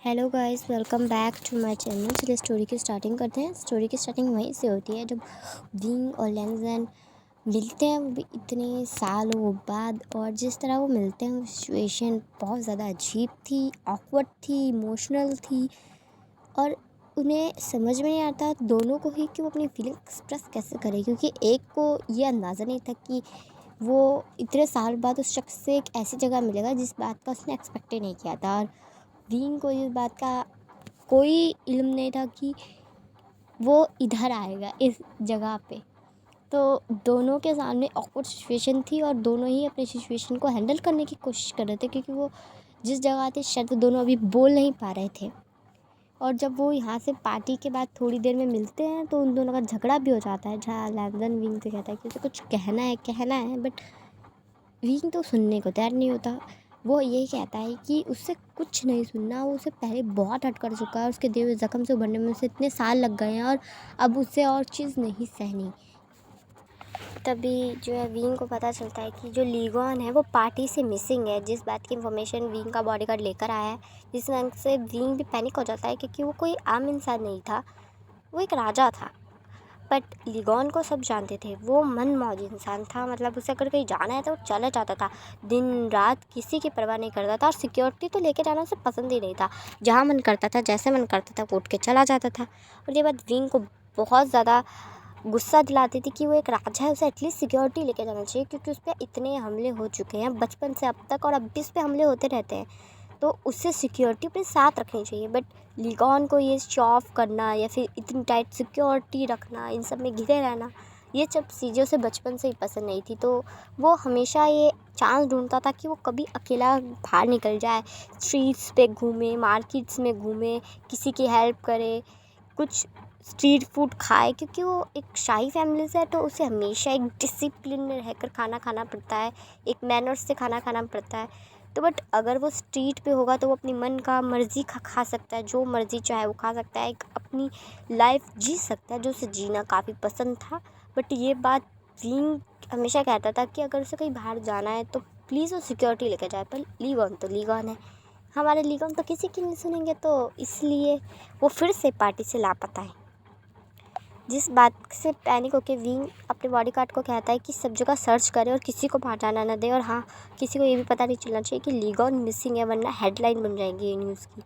Hello guys, welcome back to my channel. चलिए story की starting करते हैं। स्टोरी की स्टार्टिंग वहीं से होती है जब विंग और लैंजन मिलते हैं, वो भी इतने सालों बाद। और जिस तरह वो मिलते हैं वो सिचुएशन बहुत ज़्यादा अजीब थी, ऑकवर्ड थी, इमोशनल थी। और उन्हें समझ में नहीं आता दोनों को ही कि वो अपनी फीलिंग एक्सप्रेस कैसे करें, क्योंकि एक को ये अंदाज़ा नहीं था कि वो इतने साल बाद उस शख्स से एक ऐसी जगह मिलेगा जिस बात का उसने एक्सपेक्ट ही नहीं किया था। और विंग को इस बात का कोई इल्म नहीं था कि वो इधर आएगा इस जगह पे। तो दोनों के सामने ऑकवर्ड सिचुएशन थी और दोनों ही अपने सिचुएशन को हैंडल करने की कोशिश कर रहे थे, क्योंकि वो जिस जगह थे शायद वो दोनों अभी बोल नहीं पा रहे थे। और जब वो यहाँ से पार्टी के बाद थोड़ी देर में मिलते हैं तो उन दोनों का झगड़ा भी हो जाता है, जहाँ लैंजन विंग से कहता है कि उसे कुछ कहना है, बट विंग तो सुनने को तैयार नहीं होता। वो यही कहता है कि उससे कुछ नहीं सुनना, वो उसे पहले बहुत हर्ट कर चुका है। उसके दिए हुए ज़ख्म से उभरने में उसे इतने साल लग गए हैं और अब उससे और चीज़ नहीं सहनी। तभी जो है विंग को पता चलता है कि जो लीगॉन है वो पार्टी से मिसिंग है, जिस बात की इन्फॉर्मेशन विंग का बॉडीगार्ड लेकर आया है। जिस वजह से विंग भी पैनिक हो जाता है, क्योंकि वो कोई आम इंसान नहीं था, वो एक राजा था। बट लीगॉन को सब जानते थे, वो मनमौजी इंसान था। मतलब उसे अगर कहीं जाना है तो वो चला जाता था, दिन रात किसी की परवाह नहीं करता था। और सिक्योरिटी तो लेके जाना उसे पसंद ही नहीं था। जहाँ मन करता था, जैसे मन करता था, वो उठ के चला जाता था। और ये बात विंग को बहुत ज़्यादा गुस्सा दिलाती थी कि वो एक राजा है, उसे एटलीस्ट सिक्योरिटी लेके जाना चाहिए, क्योंकि उस पर इतने हमले हो चुके हैं बचपन से अब तक, और अब भी उस पर हमले होते रहते हैं। तो उससे सिक्योरिटी अपने साथ रखनी चाहिए। बट लीगॉन को ये शो ऑफ करना या फिर इतनी टाइट सिक्योरिटी रखना, इन सब में घिरे रहना, ये सब चीज़ें उसे बचपन से ही पसंद नहीं थी। तो वो हमेशा ये चांस ढूंढता था कि वो कभी अकेला बाहर निकल जाए, स्ट्रीट्स पे घूमे, मार्केट्स में घूमे, किसी की हेल्प करे, कुछ स्ट्रीट फूड खाए, क्योंकि वो एक शाही फैमिली से है। तो उसे हमेशा एक डिसिप्लिन में रहकर खाना खाना पड़ता है, एक मैनर्स से खाना खाना पड़ता है। तो बट अगर वो स्ट्रीट पे होगा तो वो अपनी मन का मर्ज़ी खा सकता है, जो मर्ज़ी चाहे वो खा सकता है, एक अपनी लाइफ जी सकता है, जो उसे जीना काफ़ी पसंद था। बट ये बात विंग हमेशा कहता था कि अगर उसे कहीं बाहर जाना है तो प्लीज़ वो सिक्योरिटी लेकर जाए। पर लीगॉन तो लीगॉन है, हमारे लीगॉन तो किसी की नहीं सुनेंगे। तो इसलिए वो फिर से पार्टी से लापता है। जिस बात से पैनिक होकर विंग अपने बॉडीगार्ड को कहता है कि सब जगह सर्च करे और किसी को बाहर जाना न दे। और हाँ, किसी को ये भी पता नहीं चलना चाहिए कि लीगॉन मिसिंग है, वरना हेडलाइन बन जाएगी ये न्यूज़ की।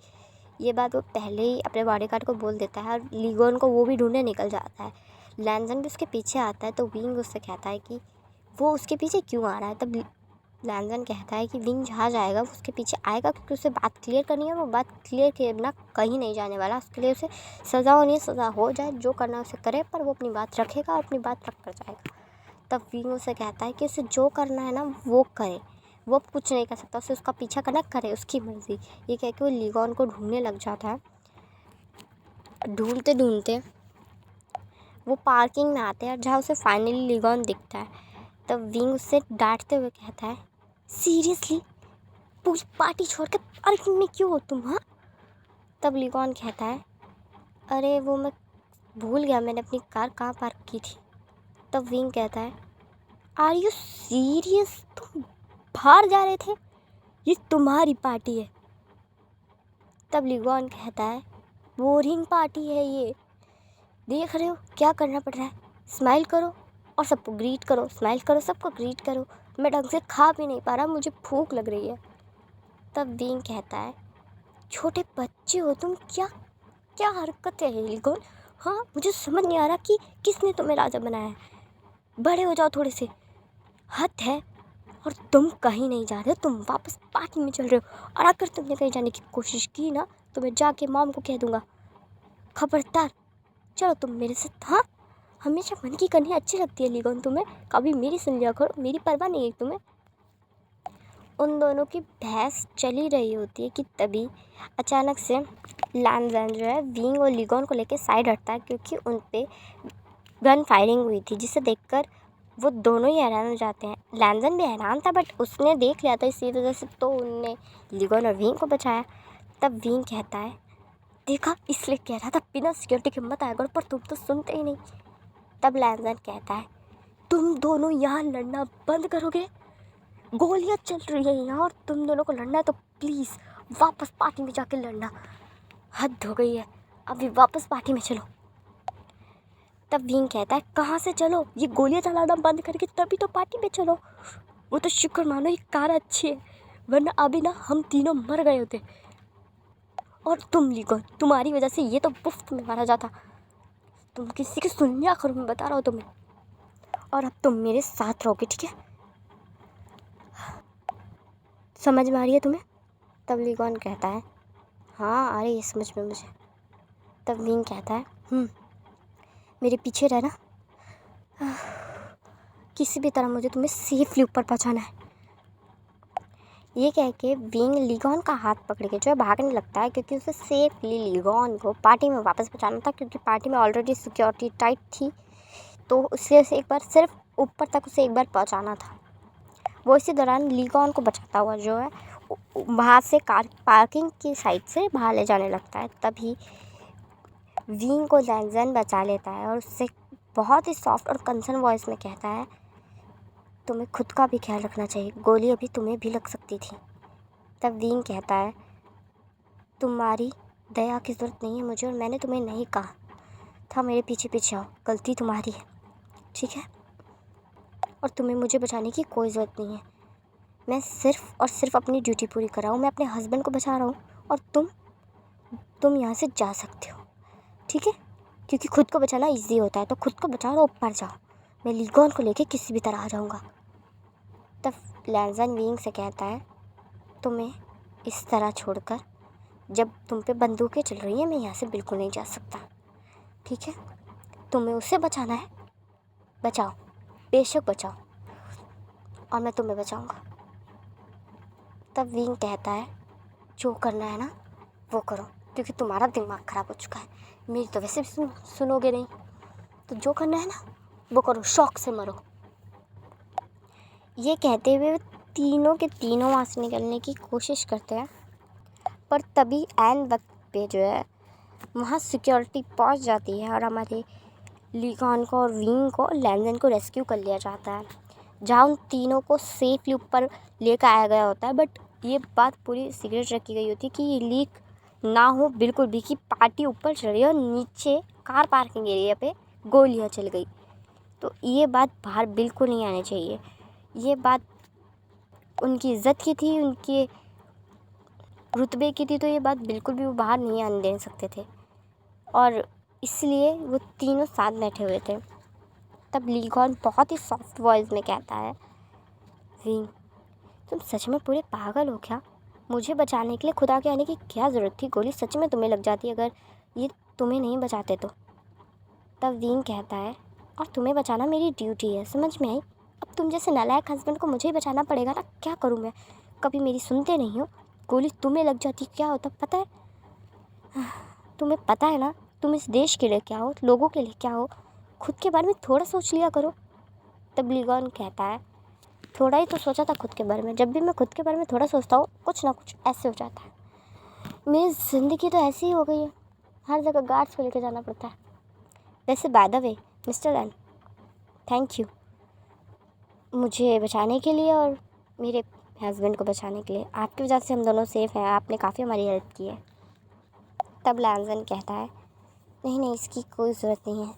ये बात वो पहले ही अपने बॉडीगार्ड को बोल देता है और लीगॉन को वो भी ढूंढने निकल जाता है। लैंजन भी उसके पीछे आता है, तो विंग उससे कहता है कि वो उसके पीछे क्यों आ रहा है। तब लैंजन कहता है कि विंग जहाँ जाएगा वो उसके पीछे आएगा, क्योंकि उसे बात क्लियर करनी है। वो बात क्लियर किए बिना कहीं नहीं जाने वाला। उसके लिए उसे सज़ा होनी है, सज़ा हो जाए, जो करना है उसे करे, पर वो अपनी बात रखेगा और अपनी बात रख कर जाएगा। तब विंग उसे कहता है कि उसे जो करना है ना वो करे, वो अब कुछ नहीं कर सकता, उसे उसका पीछा करना करे, उसकी मर्ज़ी। ये कह के वो लीगॉन को ढूंढने लग जाता है। ढूंढते ढूंढते वो पार्किंग में आते हैं, जहाँ उसे फाइनली लीगॉन दिखता है। तब विंग उससे डांटते हुए कहता है, सीरियसली पूरी पार्टी छोड़ के पार्किंग में क्यों हो तुम? हाँ। तब लीगॉन कहता है, अरे वो मैं भूल गया, मैंने अपनी कार कहाँ पार्क की थी। तब विंग कहता है, आर यू सीरियस? तुम बाहर जा रहे थे? ये तुम्हारी पार्टी है। तब लीगॉन कहता है, बोरिंग पार्टी है ये, देख रहे हो क्या करना पड़ रहा है। स्माइल करो और सबको ग्रीट करो, स्माइल करो, सबको ग्रीट करो। मैं ढंग से खा भी नहीं पा रहा, मुझे भूख लग रही है। तब विंग कहता है, छोटे बच्चे हो तुम, क्या क्या हरकत है लीगॉन? हाँ, मुझे समझ नहीं आ रहा कि किसने तुम्हें राजा बनाया है। बड़े हो जाओ थोड़े से, हद है। और तुम कहीं नहीं जा रहे हो, तुम वापस पार्टी में चल रहे हो। और अगर तुमने कहीं जाने की कोशिश की ना तो मैं जाके मॉम को कह दूँगा। खबरदार, चलो तुम मेरे साथ। हाँ, हमेशा मन की करनी अच्छी लगती है लीगॉन तुम्हें, कभी मेरी सुन लिया करो, मेरी परवाह नहीं है तुम्हें। उन दोनों की बहस चल ही रही होती है कि तभी अचानक से लैंजन जो है विंग और लीगॉन को लेकर साइड हटता है, क्योंकि उन पे गन फायरिंग हुई थी, जिसे देखकर वो दोनों ही हैरान हो जाते हैं। लैंजन भी हैरान था, बट उसने देख लिया था, इसी वजह से तो उनने लीगॉन और विंग को बचाया। तब विंग कहता है, देखा, इसलिए कह रहा था बिना सिक्योरिटी के मत आया करो, पर तुम तो सुनते ही नहीं। तब लैंजन कहता है, तुम दोनों यहाँ लड़ना बंद करोगे? गोलियां चल रही है यहाँ और तुम दोनों को लड़ना है तो प्लीज़ वापस पार्टी में जाके लड़ना। हद हो गई है, अभी वापस पार्टी में चलो। तब विंग कहता है कहाँ से चलो, ये गोलियां चलाना बंद करके तभी तो पार्टी में चलो। वो तो शुक्र मानो ये कार अच्छी है, वरना अभी ना हम तीनों मर गए होते। और तुम लीगो, तुम्हारी वजह से ये तो मुफ्त में मारा जाता। तुम किसी की सुनिया करो, मैं बता रहा हूँ तुम्हें। और अब तुम मेरे साथ रहोगे, ठीक है? समझ में आ रही है तुम्हें? तब लीगॉन कहता है हाँ आ रही है समझ में मुझे। तब विंग कहता है मेरे पीछे रहना, किसी भी तरह मुझे तुम्हें सेफली ऊपर पहुंचाना है। ये कह के विंग लीगॉन का हाथ पकड़ के जो है भागने लगता है, क्योंकि उसे सेफली लीगॉन को पार्टी में वापस पहुंचाना था, क्योंकि पार्टी में ऑलरेडी सिक्योरिटी टाइट थी। तो उसे एक बार सिर्फ ऊपर तक उसे एक बार पहुंचाना था। वो इसी दौरान लीगॉन को बचाता हुआ जो है वहाँ से कार पार्किंग की साइड से बाहर ले जाने लगता है। तभी विंग को लैंजन बचा लेता है और उससे बहुत ही सॉफ्ट और कंसर्न वॉइस में कहता है तुम्हें खुद का भी ख्याल रखना चाहिए, गोली अभी तुम्हें भी लग सकती थी। तब विंग कहता है तुम्हारी दया की ज़रूरत नहीं है मुझे, और मैंने तुम्हें नहीं कहा था मेरे पीछे पीछे आओ, गलती तुम्हारी है, ठीक है? और तुम्हें मुझे बचाने की कोई ज़रूरत नहीं है। मैं सिर्फ़ और सिर्फ अपनी ड्यूटी पूरी कर रहा हूँ, मैं अपने हस्बैंड को बचा रहा हूँ, और तुम यहाँ से जा सकते हो, ठीक है? क्योंकि खुद को बचाना ईजी होता है, तो खुद को बचाओ और ऊपर जाओ। मैं लीगॉन को लेके किसी भी तरह आ जाऊँगा। तब लैंजन विंग से कहता है तुम्हें इस तरह छोड़कर, जब तुम पे बंदूकें चल रही हैं, मैं यहाँ से बिल्कुल नहीं जा सकता, ठीक है? तुम्हें उसे बचाना है, बचाओ, बेशक बचाओ, और मैं तुम्हें बचाऊँगा। तब विंग कहता है जो करना है ना वो करो, क्योंकि तुम्हारा दिमाग ख़राब हो चुका है, मेरी तो वैसे भी सुनोगे नहीं, तो जो करना है ना वो करो, शौक से मरो। ये कहते हुए तीनों के तीनों वहाँ से निकलने की कोशिश करते हैं, पर तभी ऐन वक्त पे जो है वहाँ सिक्योरिटी पहुँच जाती है और हमारे लीगॉन को और विंग को लैंजन को रेस्क्यू कर लिया जाता है, जहाँ उन तीनों को सेफली ऊपर लेकर आया गया होता है। बट ये बात पूरी सीक्रेट रखी गई होती है कि ये लीक ना हो बिल्कुल भी, कि पार्टी ऊपर चल रही है और नीचे कार पार्किंग एरिया पे गोलियाँ चल गई, तो ये बात बाहर बिल्कुल नहीं आनी चाहिए। ये बात उनकी इज़्ज़त की थी, उनके रुतबे की थी, तो ये बात बिल्कुल भी वो बाहर नहीं आने दे सकते थे, और इसलिए वो तीनों साथ बैठे हुए थे। तब लीगॉन बहुत ही सॉफ्ट वॉइस में कहता है विंग तुम सच में पूरे पागल हो क्या? मुझे बचाने के लिए खुदा के आने की क्या ज़रूरत थी? गोली सच में तुम्हें लग जाती अगर ये तुम्हें नहीं बचाते तो। तब विंग कहता है और तुम्हें बचाना मेरी ड्यूटी है, समझ में आई? अब तुम जैसे नालायक हस्बैंड को मुझे ही बचाना पड़ेगा ना, क्या करूँ मैं? कभी मेरी सुनते नहीं हो, गोली तुम्हें लग जाती क्या होता पता है? तुम्हें पता है ना तुम इस देश के लिए क्या हो, लोगों के लिए क्या हो? खुद के बारे में थोड़ा सोच लिया करो। तब लीगॉन कहता है थोड़ा ही तो सोचा था खुद के बारे में, जब भी मैं खुद के बारे में थोड़ा सोचता हूँ कुछ ना कुछ ऐसे हो जाता है। मेरी ज़िंदगी तो ऐसी ही हो गई है, हर जगह गार्ड्स को लेकर जाना पड़ता है। वैसे by the way mister Lan, thank you मुझे बचाने के लिए और मेरे हस्बैंड को बचाने के लिए। आपकी वजह से हम दोनों सेफ़ हैं, आपने काफ़ी हमारी हेल्प की है। तब लैंजन कहता है नहीं नहीं इसकी कोई ज़रूरत नहीं है,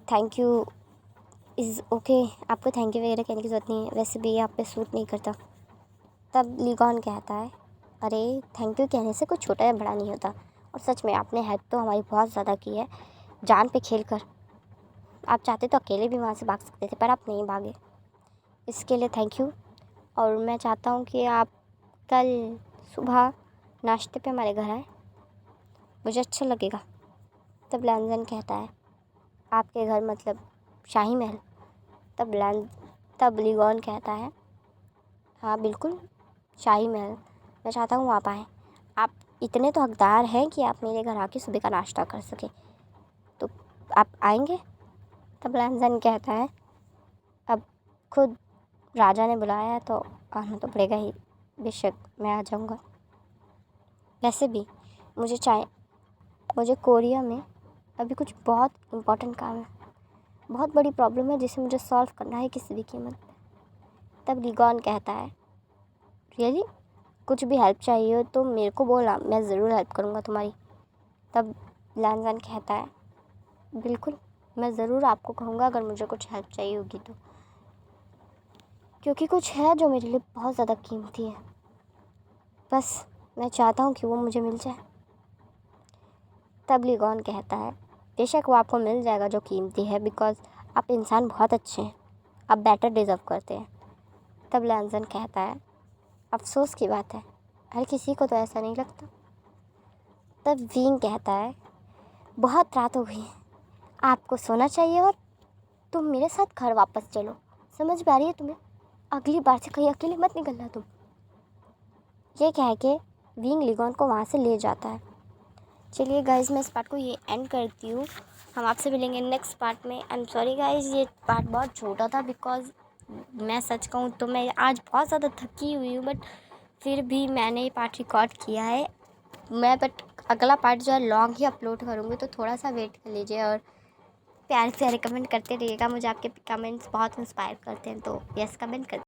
थैंक यू इज़ ओके, आपको थैंक यू वगैरह कहने की ज़रूरत नहीं है, वैसे भी आप पे सूट नहीं करता। तब लीगॉन कहता है अरे थैंक यू कहने से कुछ छोटा या बड़ा नहीं होता, और सच में आपने हेल्प तो हमारी बहुत ज़्यादा की है, जान पे खेल कर। आप चाहते तो अकेले भी वहाँ से भाग सकते थे, पर आप नहीं भागे, इसके लिए थैंक यू। और मैं चाहता हूँ कि आप कल सुबह नाश्ते पे हमारे घर आए, मुझे अच्छा लगेगा। तब लैंजन कहता है आपके घर मतलब शाही महल? तब लीगॉन कहता है हाँ बिल्कुल शाही महल, मैं चाहता हूँ आप आएँ, आप इतने तो हकदार हैं कि आप मेरे घर आके सुबह का नाश्ता कर सकें, तो आप आएंगे? तब लैंजन कहता है अब खुद राजा ने बुलाया है तो आना तो पड़ेगा ही, बेशक मैं आ जाऊँगा। वैसे भी मुझे कोरिया में अभी कुछ बहुत इम्पोर्टेंट काम है, बहुत बड़ी प्रॉब्लम है जिसे मुझे सॉल्व करना है किसी भी कीमत। तब लीगॉन कहता है रियली कुछ भी हेल्प चाहिए हो तो मेरे को बोला, मैं ज़रूर हेल्प करूँगा तुम्हारी। तब लैनज़न कहता है बिल्कुल, मैं ज़रूर आपको कहूँगा अगर मुझे कुछ हेल्प चाहिए होगी तो, क्योंकि कुछ है जो मेरे लिए बहुत ज़्यादा कीमती है। बस मैं चाहता हूँ कि वो मुझे मिल जाए। तब लिगॉन कहता है बेशक वो आपको मिल जाएगा जो कीमती है, बिकॉज़ आप इंसान बहुत अच्छे हैं, आप बेटर डिज़र्व करते हैं। तब लैनज़न कहता है अफ़सोस की बात है, हर किसी को तो ऐसा नहीं लगता। तब विंग कहता है बहुत रात हो गई है, आपको सोना चाहिए और तुम मेरे साथ घर वापस चलो। समझ में आ रही है तुम्हें? अगली बार से कहीं अकेले मत निकलना तुम। ये कह के विंग लिगॉन को वहाँ से ले जाता है। चलिए गाइस, मैं इस पार्ट को ये एंड करती हूँ। हम आपसे मिलेंगे नेक्स्ट पार्ट में। आई एम सॉरी गाइस, ये पार्ट बहुत छोटा था, बिकॉज़ मैं सच कहूँ तो मैं आज बहुत ज़्यादा थकी हुई हूँ, बट फिर भी मैंने ये पार्ट रिकॉर्ड किया है। बट अगला पार्ट जो है लॉन्ग ही अपलोड करूँगी, तो थोड़ा सा वेट कर लीजिए और प्यार से कमेंट करते रहिएगा। मुझे आपके कमेंट्स बहुत इंस्पायर करते हैं, तो यस कमेंट कर